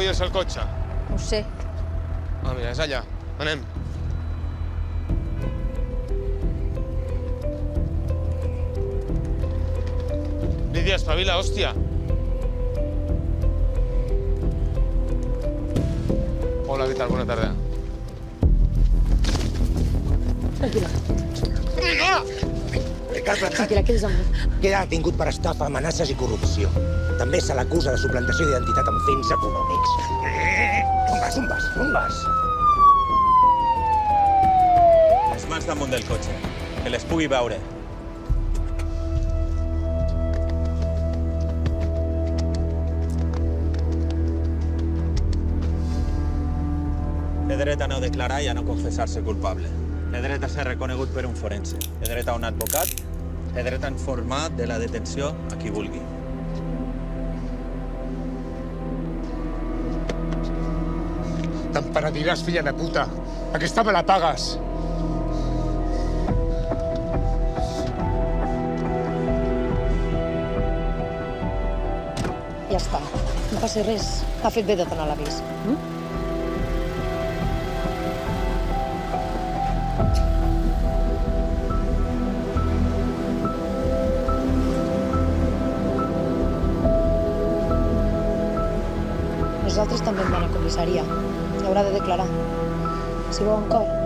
apoyarse al cotxe? Ho sé. Ah, mira, és allà. Anem. Lídia, espavila, hòstia. Hola, què tal? Bona tarda. Tranquil·la. Vinga! Tranquil·la, quedis amb mi. Queda detingut per estafa, amenaces i corrupció. També se l'acusa de suplantació d'identitat amb fins econòmics. On vas? Les mans damunt del cotxe, que les pugui veure. Té dret a no declarar i a no confessar-se culpable. Té dret a ser reconegut per un forense. Té dret a un advocat. Té dret a informar de la detenció a qui vulgui. Te'n penediràs, filla de puta. Aquesta me la pagues. Ja està. No passa res. Ha fet bé de donar l'avís. Nosaltres també hem d'anar a comissaria. Haurà de declarar. Si veu en cor.